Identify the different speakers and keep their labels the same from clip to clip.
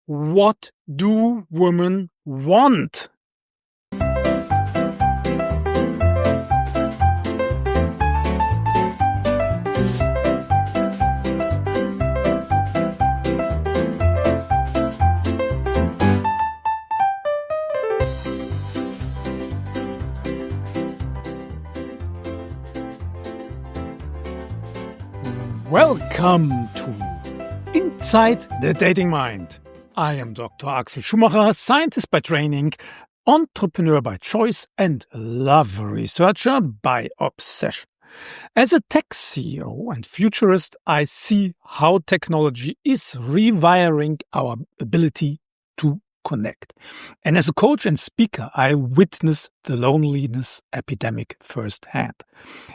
Speaker 1: What do women want? Welcome to Inside the Dating Mind. I am Dr. Axel Schumacher, scientist by training, entrepreneur by choice, and love researcher by obsession. As a tech CEO and futurist, I see how technology is rewiring our ability to connect. And as a coach and speaker, I witness the loneliness epidemic firsthand.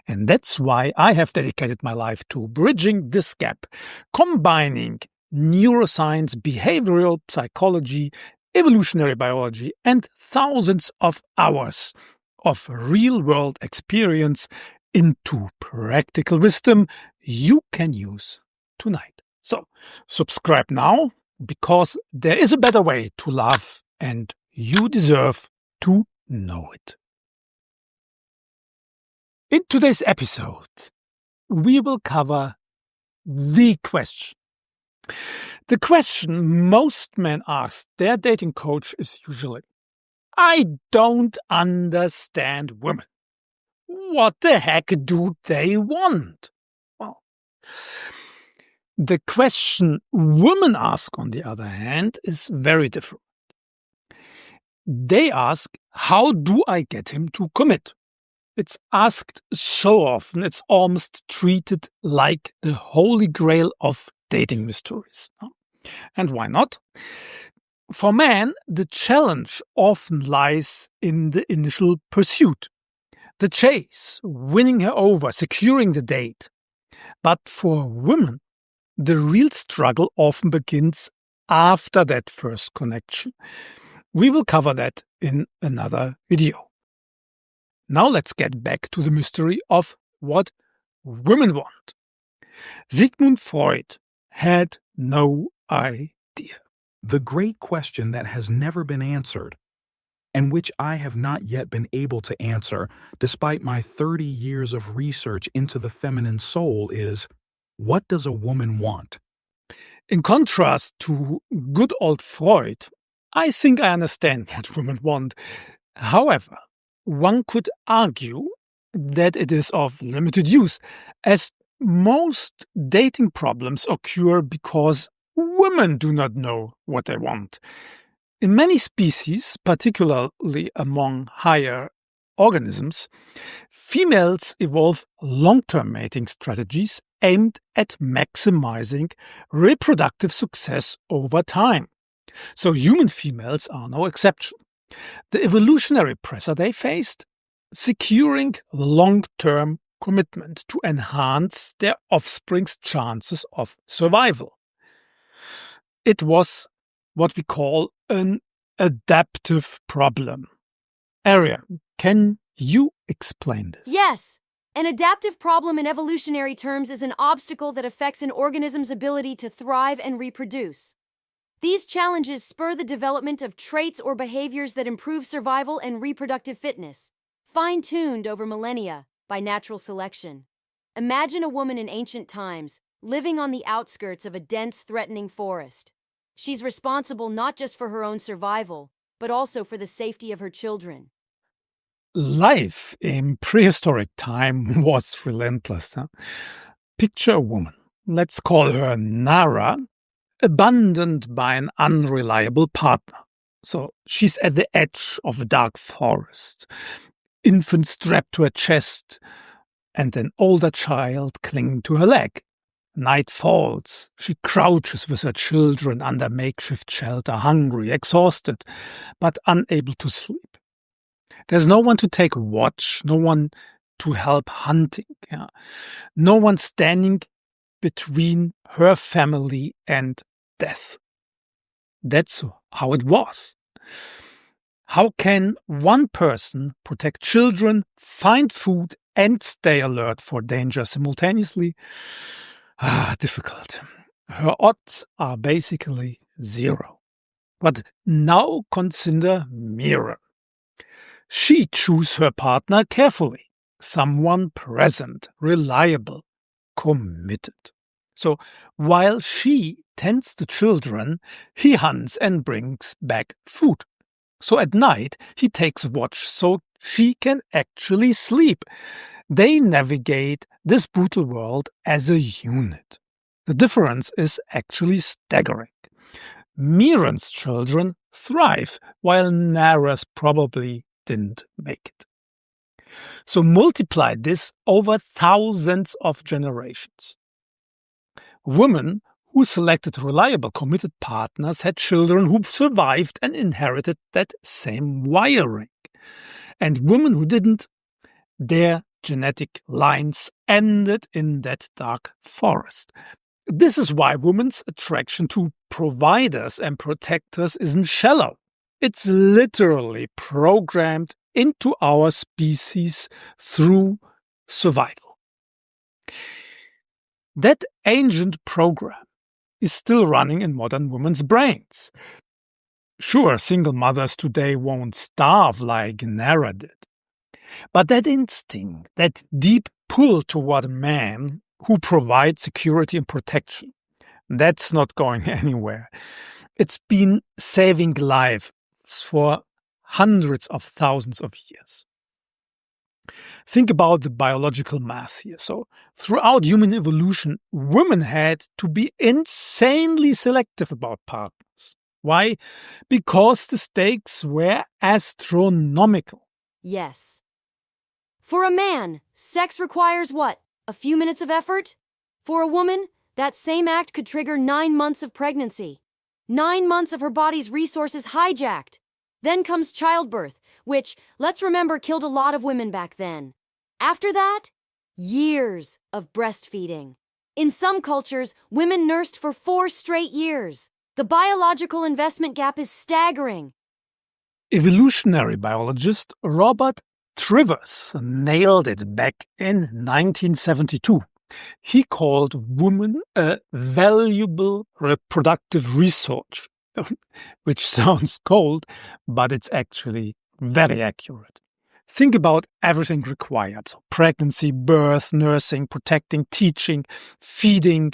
Speaker 1: And that's why I have dedicated my life to bridging this gap, combining neuroscience, behavioral psychology, evolutionary biology, and thousands of hours of real-world experience into practical wisdom you can use tonight. So, subscribe now, because there is a better way to love, and you deserve to know it. In today's episode, we will cover the question. The question most men ask their dating coach is usually, I don't understand women. What the heck do they want? Well, the question women ask, on the other hand, is very different. They ask, how do I get him to commit? It's asked so often, it's almost treated like the holy grail of dating mysteries. And why not? For men, the challenge often lies in the initial pursuit, the chase, winning her over, securing the date. But for women, the real struggle often begins after that first connection. We will cover that in another video. Now let's get back to the mystery of what women want. Sigmund Freud had no idea.
Speaker 2: The great question that has never been answered, and which I have not yet been able to answer despite my 30 years of research into the feminine soul, is, what does a woman want?
Speaker 1: In contrast to good old Freud, I think I understand what women want. However, one could argue that it is of limited use, as most dating problems occur because women do not know what they want. In many species, particularly among higher organisms, females evolve long-term mating strategies aimed at maximizing reproductive success over time. So human females are no exception. The evolutionary pressure they faced? Securing long-term commitment to enhance their offspring's chances of survival. It was what we call an adaptive problem. Arya, can you explain this?
Speaker 3: Yes. An adaptive problem in evolutionary terms is an obstacle that affects an organism's ability to thrive and reproduce. These challenges spur the development of traits or behaviors that improve survival and reproductive fitness, fine-tuned over millennia by natural selection. Imagine a woman in ancient times, living on the outskirts of a dense, threatening forest. She's responsible not just for her own survival, but also for the safety of her children.
Speaker 1: Life in prehistoric time was relentless. Picture a woman, let's call her Nara, abandoned by an unreliable partner. So she's at the edge of a dark forest, infant strapped to her chest, and an older child clinging to her leg. Night falls. She crouches with her children under makeshift shelter, hungry, exhausted, but unable to sleep. There's no one to take watch, no one to help hunting. No one standing between her family and death. That's how it was. How can one person protect children, find food, and stay alert for danger simultaneously? Difficult. Her odds are basically zero. But now consider Mira. She chose her partner carefully, someone present, reliable, committed. So while she tends the children, he hunts and brings back food. So at night, he takes watch so she can actually sleep. They navigate this brutal world as a unit. The difference is actually staggering. Miran's children thrive, while Nara's probably didn't make it. So multiply this over thousands of generations. Women who selected reliable, committed partners had children who survived and inherited that same wiring. And women who didn't, their genetic lines ended in that dark forest. This is why women's attraction to providers and protectors isn't shallow. It's literally programmed into our species through survival. That ancient program is still running in modern women's brains. Sure, single mothers today won't starve like Nara did. But that instinct, that deep pull toward a man who provides security and protection, that's not going anywhere. It's been saving lives for hundreds of thousands of years. Think about the biological math here. So throughout human evolution, women had to be insanely selective about partners. Why? Because the stakes were astronomical.
Speaker 3: Yes. For a man, sex requires what? A few minutes of effort? For a woman, that same act could trigger 9 months of pregnancy. 9 months of her body's resources hijacked. Then comes childbirth, which, let's remember, killed a lot of women back then. After that, years of breastfeeding. In some cultures, women nursed for 4 straight years. The biological investment gap is staggering.
Speaker 1: Evolutionary biologist Robert Trivers nailed it back in 1972. He called women a valuable reproductive resource, which sounds cold, but it's actually very accurate. Think about everything required. So pregnancy, birth, nursing, protecting, teaching, feeding.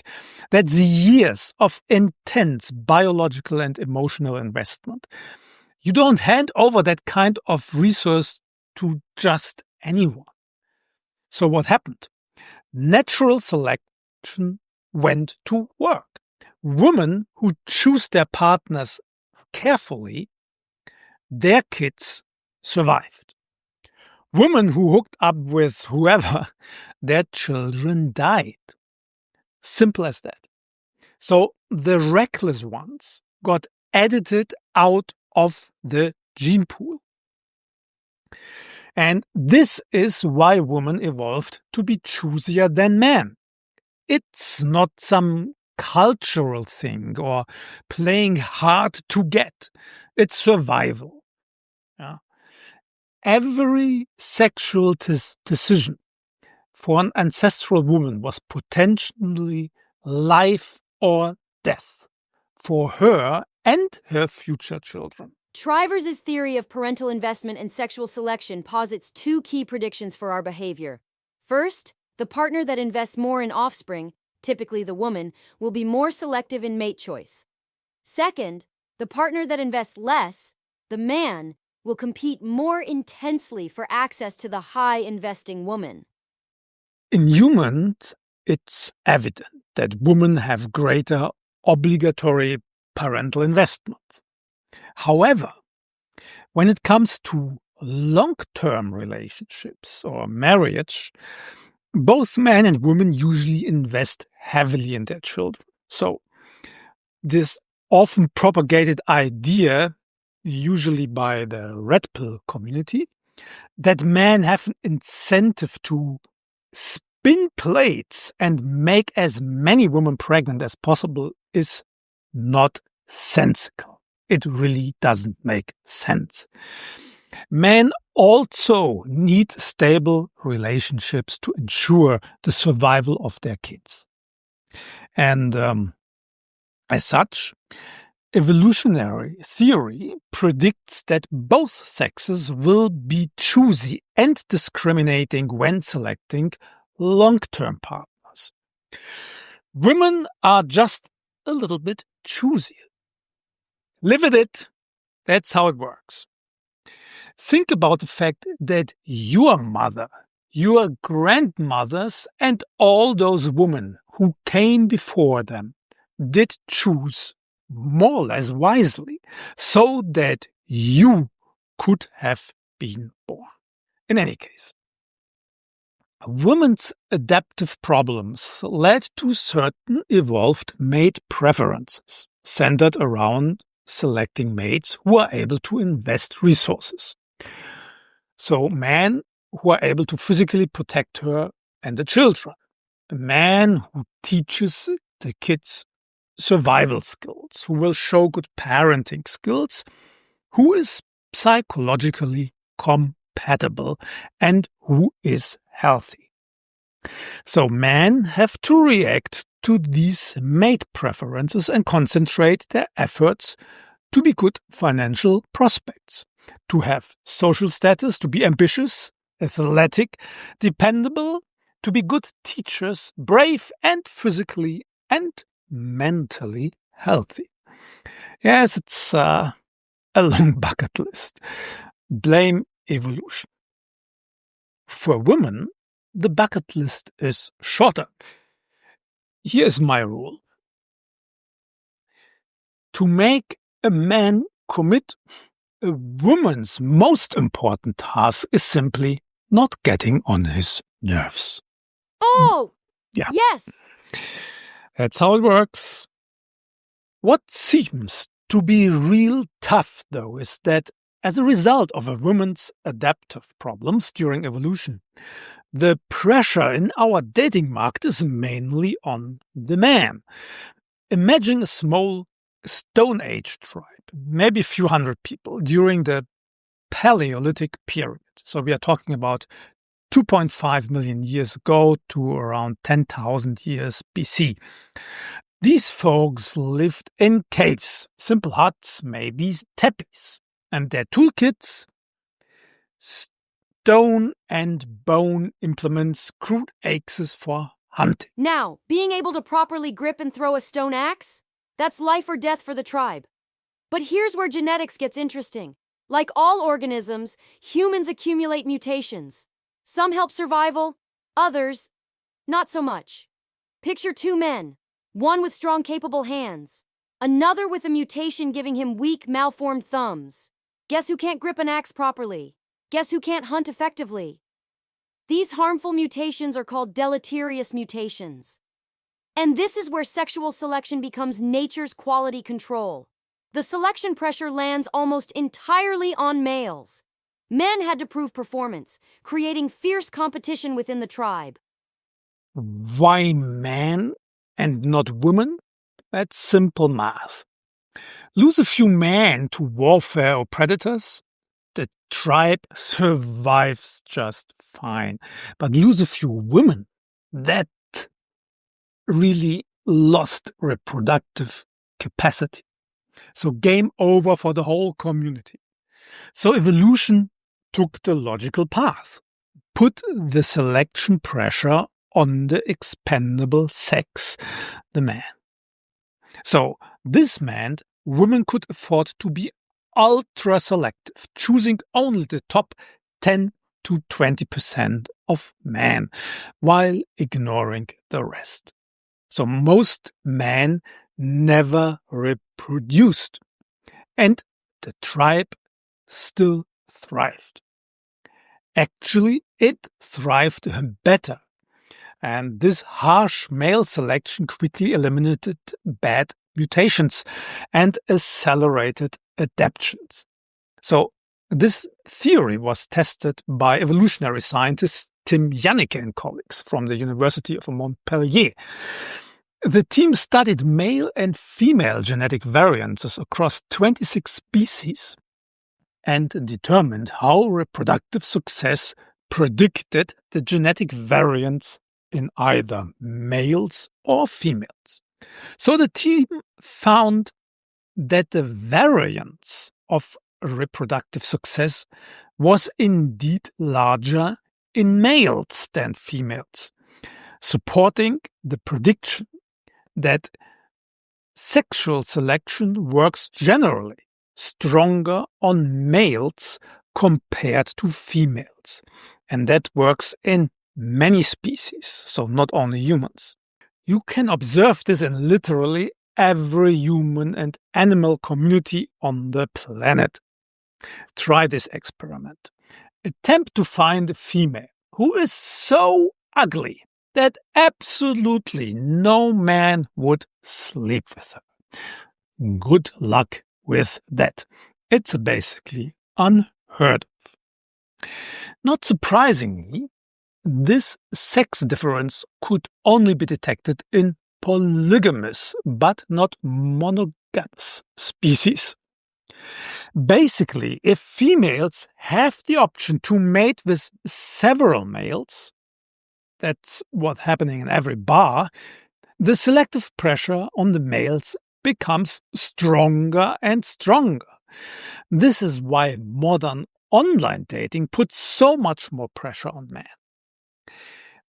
Speaker 1: That's years of intense biological and emotional investment. You don't hand over that kind of resource to just anyone. So what happened? Natural selection went to work. Women who choose their partners carefully, their kids survived. Women who hooked up with whoever, their children died. Simple as that. So the reckless ones got edited out of the gene pool. And this is why women evolved to be choosier than men. It's not some cultural thing or playing hard to get. It's survival. Yeah. Every sexual decision for an ancestral woman was potentially life or death for her and her future children.
Speaker 3: Trivers' theory of parental investment and sexual selection posits 2 key predictions for our behavior. First, the partner that invests more in offspring, typically the woman, will be more selective in mate choice. Second, the partner that invests less, the man, will compete more intensely for access to the high-investing woman.
Speaker 1: In humans, it's evident that women have greater obligatory parental investment. However, when it comes to long-term relationships or marriage, both men and women usually invest heavily in their children. So this often propagated idea, usually by the red pill community, that men have an incentive to spin plates and make as many women pregnant as possible is not sensical. It really doesn't make sense. Men also need stable relationships to ensure the survival of their kids. And as such, Evolutionary theory predicts that both sexes will be choosy and discriminating when selecting long-term partners. Women are just a little bit choosier. Live with it. That's how it works. Think about the fact that your mother, your grandmothers, and all those women who came before them did choose more or less wisely so that you could have been born. In any case, women's adaptive problems led to certain evolved mate preferences centered around selecting mates who are able to invest resources. So men who are able to physically protect her and the children. A man who teaches the kids survival skills, who will show good parenting skills, who is psychologically compatible, and who is healthy. So men have to react to these mate preferences and concentrate their efforts to be good financial prospects, to have social status, to be ambitious, athletic, dependable, to be good teachers, brave and physically and mentally healthy. Yes, it's a long bucket list. Blame evolution. For women, the bucket list is shorter. Here's my rule. To make a man commit, a woman's most important task is simply not getting on his nerves.
Speaker 3: Oh!
Speaker 1: Yeah.
Speaker 3: Yes!
Speaker 1: That's how it works. What seems to be real tough, though, is that as a result of a woman's adaptive problems during evolution, the pressure in our dating market is mainly on the man. Imagine a small Stone Age tribe, maybe a few hundred people during the Paleolithic period. So we are talking about 2.5 million years ago to around 10,000 years BC. These folks lived in caves, simple huts, maybe tepees, and their toolkits, stone and bone implements, crude axes for hunting.
Speaker 3: Now, being able to properly grip and throw a stone axe? That's life or death for the tribe. But here's where genetics gets interesting. Like all organisms, humans accumulate mutations. Some help survival, others, not so much. Picture two men, one with strong, capable hands, another with a mutation giving him weak, malformed thumbs. Guess who can't grip an axe properly? Guess who can't hunt effectively? These harmful mutations are called deleterious mutations. And this is where sexual selection becomes nature's quality control. The selection pressure lands almost entirely on males. Men had to prove performance, creating fierce competition within the tribe.
Speaker 1: Why men and not women? That's simple math. Lose a few men to warfare or predators, the tribe survives just fine. But lose a few women, that really lost reproductive capacity. So game over for the whole community. So evolution took the logical path, put the selection pressure on the expendable sex, the man. So this meant women could afford to be ultra selective, choosing only the top 10 to 20% of men, while ignoring the rest. So most men never reproduced, and the tribe still thrived. Actually, it thrived better, and this harsh male selection quickly eliminated bad mutations and accelerated adaptations. So this theory was tested by evolutionary scientist Tim Janicke and colleagues from the University of Montpellier. The team studied male and female genetic variances across 26 species and determined how reproductive success predicted the genetic variance in either males or females. So the team found that the variance of reproductive success was indeed larger in males than females, supporting the prediction that sexual selection works generally stronger on males compared to females. And that works in many species, so not only humans. You can observe this in literally every human and animal community on the planet. Try this experiment. Attempt to find a female who is so ugly that absolutely no man would sleep with her. Good luck with that. It's basically unheard of. Not surprisingly, this sex difference could only be detected in polygamous but not monogamous species. Basically, if females have the option to mate with several males, that's what's happening in every bar, the selective pressure on the males becomes stronger and stronger. This is why modern online dating puts so much more pressure on men.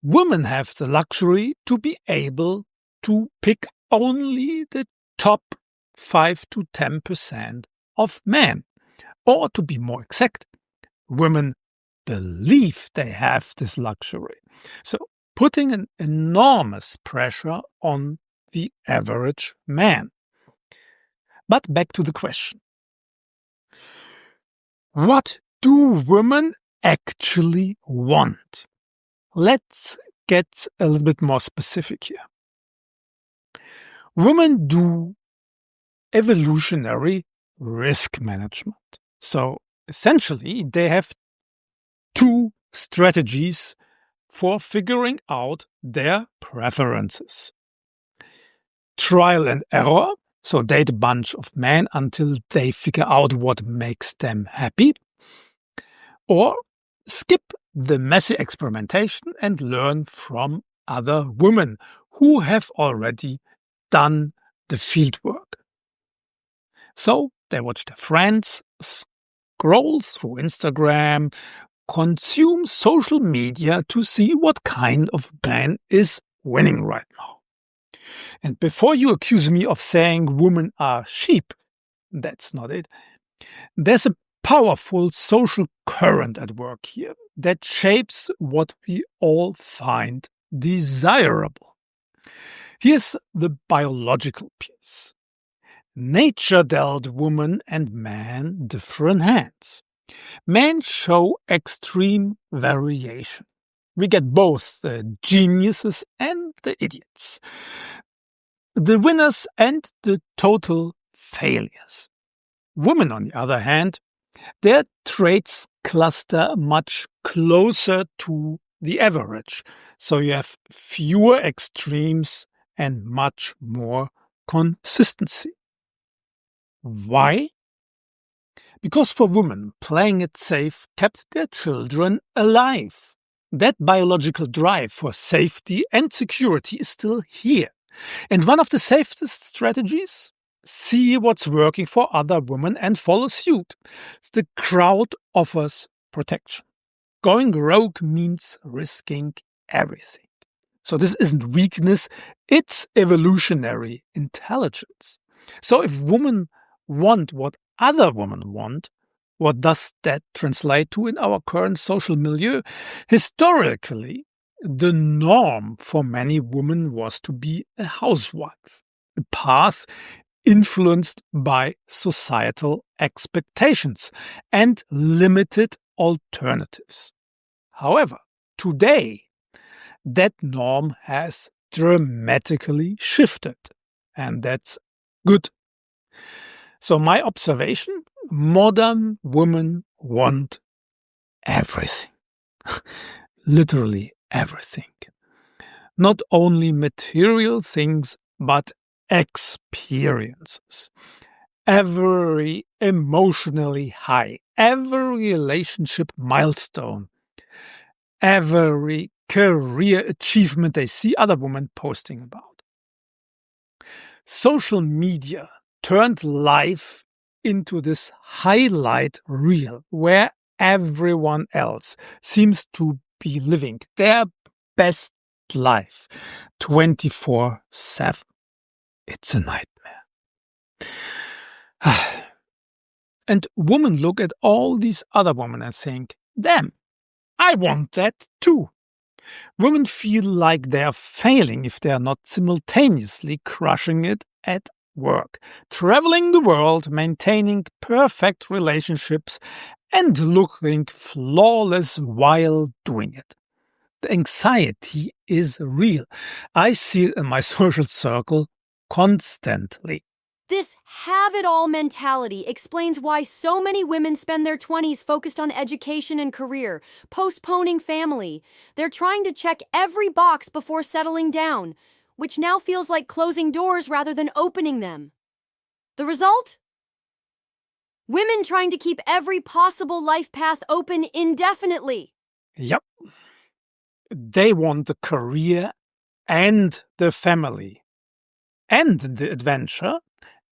Speaker 1: Women have the luxury to be able to pick only the top 5 to 10% of men. Or to be more exact, women believe they have this luxury. So putting an enormous pressure on the average man. But back to the question. What do women actually want? Let's get a little bit more specific here. Women do evolutionary risk management. So essentially, they have two strategies for figuring out their preferences. Trial and error, so date a bunch of men until they figure out what makes them happy. Or skip the messy experimentation and learn from other women who have already done the fieldwork. So they watch their friends, scroll through Instagram, consume social media to see what kind of man is winning right now. And before you accuse me of saying women are sheep, that's not it. There's a powerful social current at work here that shapes what we all find desirable. Here's the biological piece. Nature dealt woman and man different hands. Men show extreme variation. We get both the geniuses and the idiots, the winners and the total failures. Women, on the other hand, their traits cluster much closer to the average, so you have fewer extremes and much more consistency. Why? Because for women, playing it safe kept their children alive. That biological drive for safety and security is still here. And one of the safest strategies? See what's working for other women and follow suit. The crowd offers protection. Going rogue means risking everything. So this isn't weakness, it's evolutionary intelligence. So if women want what other women want, what does that translate to in our current social milieu? Historically, the norm for many women was to be a housewife, a path influenced by societal expectations and limited alternatives. However, today, that norm has dramatically shifted, and that's good. So my observation, modern women want everything. Literally everything. Not only material things, but experiences. Every emotionally high, every relationship milestone, every career achievement they see other women posting about. Social media turned life into this highlight reel where everyone else seems to be living their best life 24/7. It's a nightmare. And women look at all these other women and think, damn, I want that too. Women feel like they're failing if they're not simultaneously crushing it at work, traveling the world, maintaining perfect relationships, and looking flawless while doing it. The anxiety is real. I see it in my social circle constantly.
Speaker 3: This have-it-all mentality explains why so many women spend their 20s focused on education and career, postponing family. They're trying to check every box before settling down, which now feels like closing doors rather than opening them. The result? Women trying to keep every possible life path open indefinitely.
Speaker 1: Yep. They want the career and the family and the adventure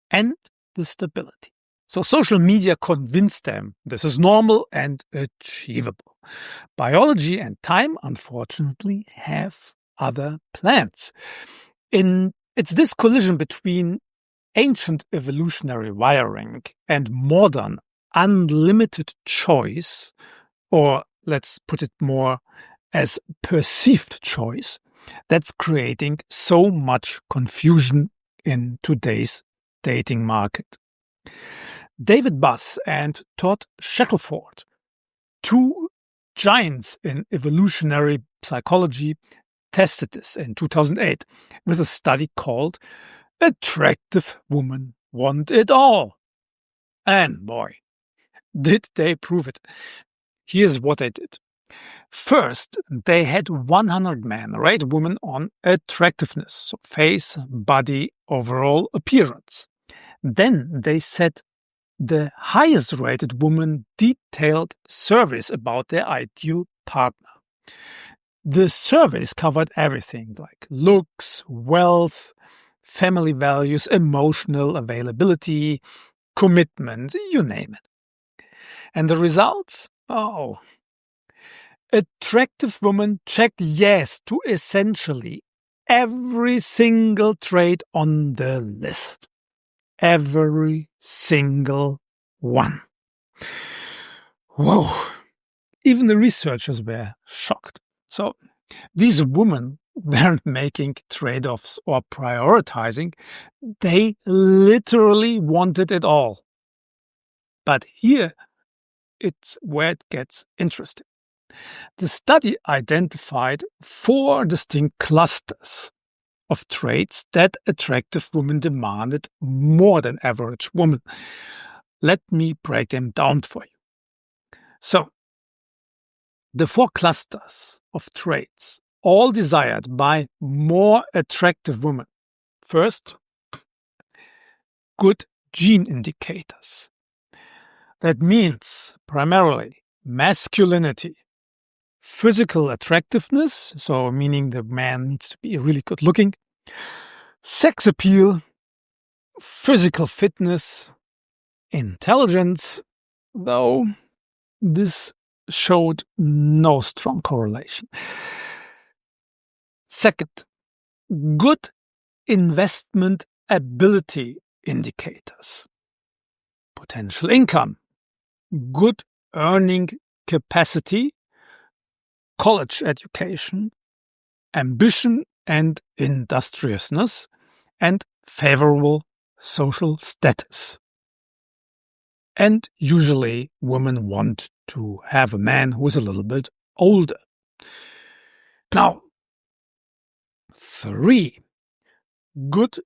Speaker 1: and the stability. So social media convinced them this is normal and achievable. Biology and time, unfortunately, have other plans. It's this collision between ancient evolutionary wiring and modern unlimited choice, or let's put it more as perceived choice, that's creating so much confusion in today's dating market. David Buss and Todd Shackelford, two giants in evolutionary psychology, tested this in 2008 with a study called Attractive Women Want It All. And boy, did they prove it. Here's what they did. First, they had 100 men rate women on attractiveness, so face, body, overall appearance. Then they set the highest rated woman detailed surveys about their ideal partner. The surveys covered everything like looks, wealth, family values, emotional availability, commitment, you name it. And the results? Oh, attractive women checked yes to essentially every single trait on the list. Every single one. Whoa. Even the researchers were shocked. So these women weren't making trade-offs or prioritizing. They literally wanted it all. But here, it's where it gets interesting. The study identified 4 distinct clusters of traits that attractive women demanded more than average women. Let me break them down for you. So, the 4 clusters of traits, all desired by more attractive women. First, good gene indicators. That means primarily masculinity, physical attractiveness, so meaning the man needs to be really good looking, sex appeal, physical fitness, intelligence, though this showed no strong correlation. Second, good investment ability indicators, potential income, good earning capacity, college education, ambition and industriousness, and favorable social status. And usually women want to have a man who is a little bit older. Now, 3, good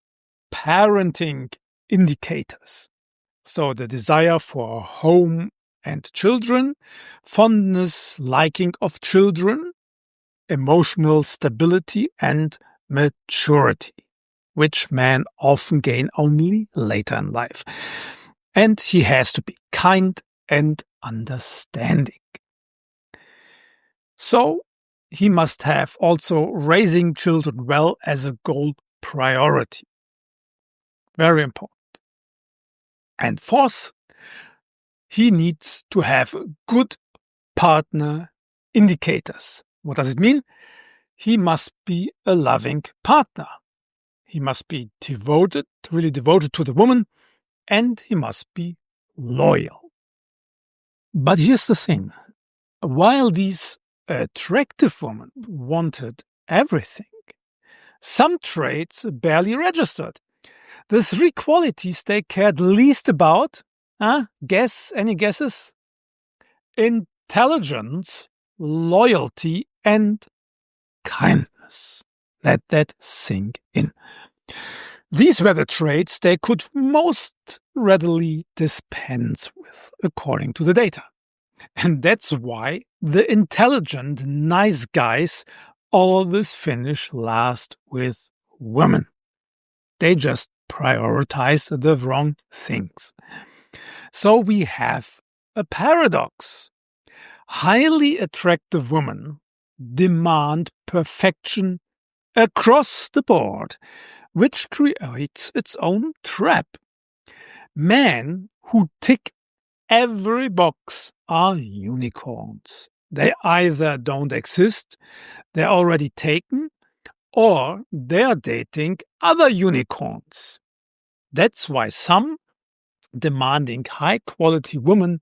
Speaker 1: parenting indicators. So the desire for a home and children, fondness, liking of children, emotional stability and maturity, which men often gain only later in life. And he has to be kind and understanding. So he must have also raising children well as a goal priority. Very important. And fourth, he needs to have good partner indicators. What does it mean? He must be a loving partner. He must be devoted, really devoted to the woman, and he must be loyal. But here's the thing. While these attractive women wanted everything, some traits barely registered. The three qualities they cared least about, any guesses? Intelligence, loyalty, and kindness. Let that sink in. These were the traits they could most readily dispense with, according to the data. And that's why the intelligent, nice guys always finish last with women. They just prioritize the wrong things. So we have a paradox. Highly attractive women demand perfection across the board, which creates its own trap. Men who tick every box are unicorns. They either don't exist, they're already taken, or they're dating other unicorns. That's why some demanding high-quality women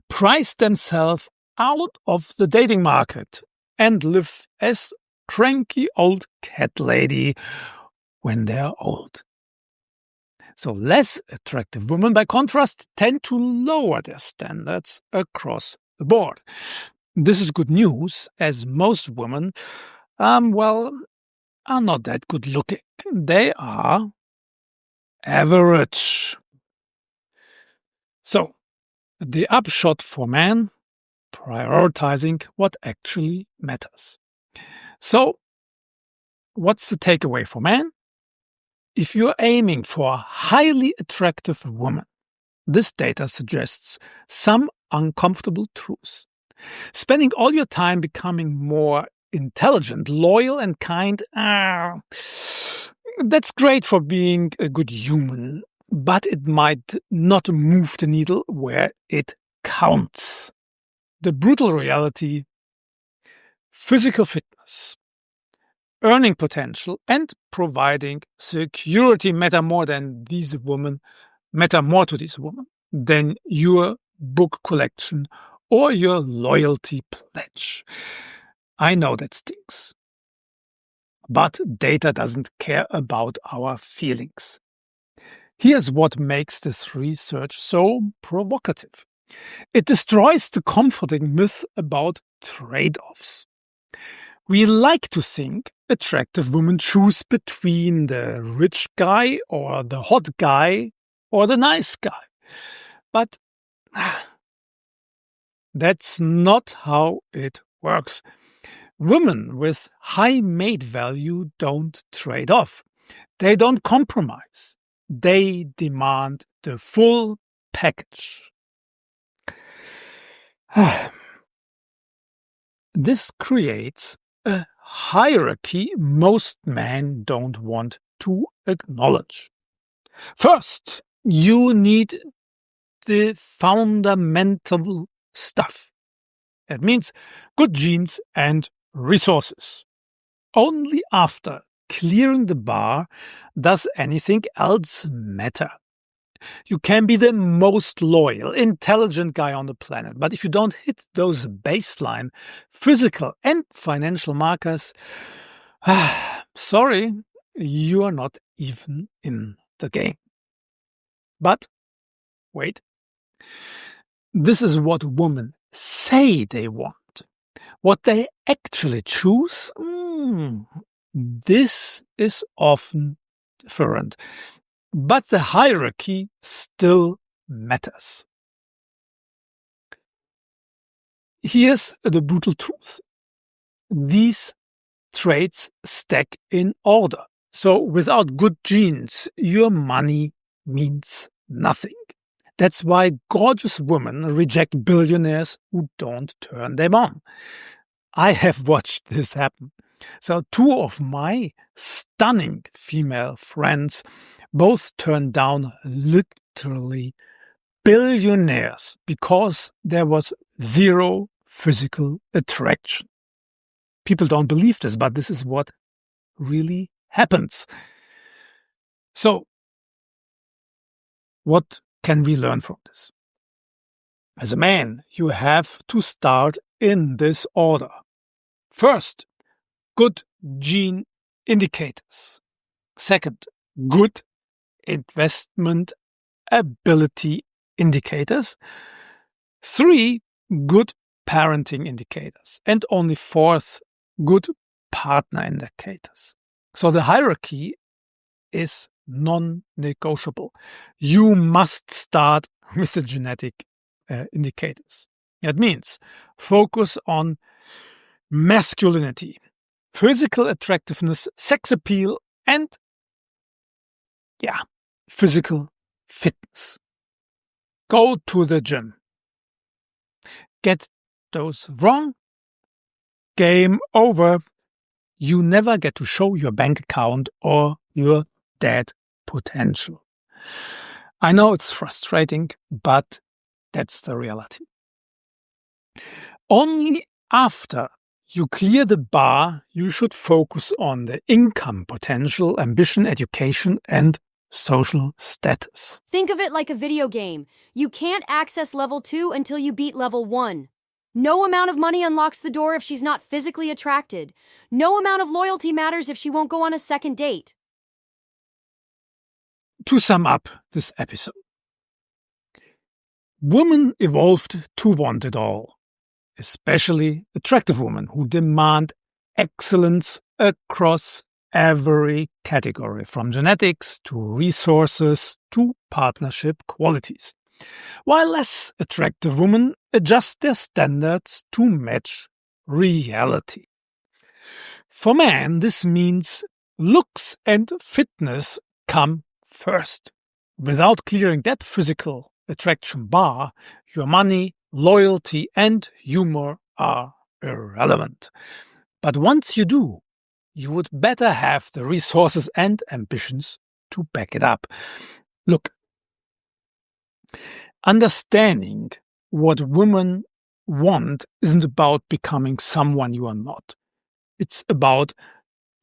Speaker 1: price themselves out of the dating market and live as cranky old cat lady when they're old. So less attractive women, by contrast, tend to lower their standards across the board. This is good news, as most women, are not that good looking. They are average. So, the upshot for men, prioritizing what actually matters. So, what's the takeaway for men? If you're aiming for a highly attractive woman, this data suggests some uncomfortable truths. Spending all your time becoming more intelligent, loyal, and kind, that's great for being a good human, but it might not move the needle where it counts. The brutal reality: physical fitness, earning potential, and providing security matter more to these women than your book collection or your loyalty pledge. I know that stinks. But data doesn't care about our feelings. Here's what makes this research so provocative. It destroys the comforting myth about trade-offs. We like to think attractive women choose between the rich guy or the hot guy or the nice guy. But that's not how it works. Women with high mate value don't trade off. They don't compromise. They demand the full package. This creates a hierarchy most men don't want to acknowledge. First, you need the fundamental stuff. That means good genes and resources. Only after clearing the bar does anything else matter. You can be the most loyal, intelligent guy on the planet, but if you don't hit those baseline physical and financial markers, sorry, you are not even in the game. But wait, this is what women say they want. What they actually choose, this is often different. But the hierarchy still matters. Here's the brutal truth. These traits stack in order. So without good genes, your money means nothing. That's why gorgeous women reject billionaires who don't turn them on. I have watched this happen. So 2 of my stunning female friends both turned down literally billionaires because there was zero physical attraction. People don't believe this, but this is what really happens. So, what can we learn from this? As a man, you have to start in this order. First, good gene indicators. Second, good investment ability indicators. 3, good parenting indicators. And only 4th, good partner indicators. So the hierarchy is non-negotiable. You must start with the genetic indicators. That means focus on masculinity, physical attractiveness, sex appeal, and physical fitness. Go to the gym. Get those wrong, game over. You never get to show your bank account or your dead potential. I know it's frustrating, but that's the reality. Only after you clear the bar, you should focus on the income potential, ambition, education, and social status.
Speaker 3: Think of it like a video game. You can't access level 2 until you beat level 1. No amount of money unlocks the door if she's not physically attracted. No amount of loyalty matters if she won't go on a second date.
Speaker 1: To sum up this episode, women evolved to want it all, especially attractive women who demand excellence across every category, from genetics to resources to partnership qualities, while less attractive women adjust their standards to match reality. For men, this means looks and fitness come first. Without clearing that physical attraction bar, your money, loyalty, and humor are irrelevant. But once you do, you would better have the resources and ambitions to back it up. Look, understanding what women want isn't about becoming someone you are not. It's about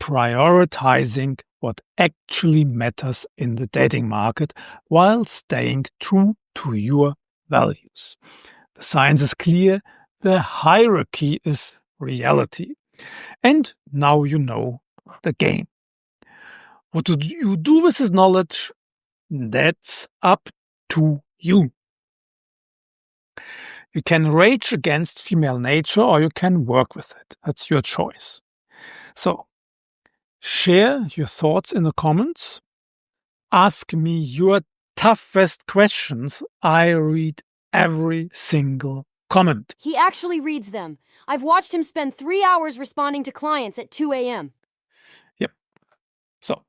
Speaker 1: prioritizing what actually matters in the dating market while staying true to your values. The science is clear, the hierarchy is reality. And now you know the game. What do you do with this knowledge? That's up to you. You can rage against female nature or you can work with it. That's your choice. So, share your thoughts in the comments. Ask me your toughest questions. I read every single comment.
Speaker 3: He actually reads them. I've watched him spend 3 hours responding to clients at 2 a.m.
Speaker 1: Yep. So,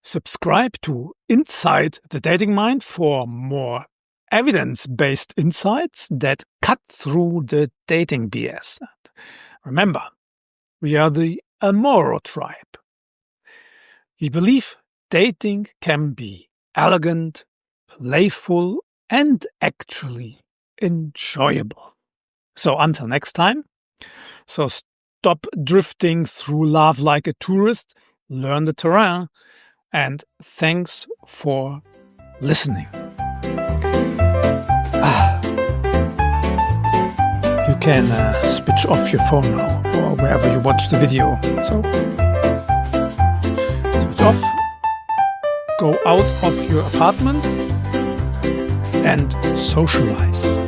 Speaker 1: subscribe to Inside the Dating Mind for more evidence-based insights that cut through the dating BS. Remember, we are the Amoro tribe. We believe dating can be elegant, playful, and actually enjoyable. So until next time, so stop drifting through love like a tourist, learn the terrain, and thanks for listening. You can switch off your phone now or wherever you watch the video. So switch off, go out of your apartment and socialize.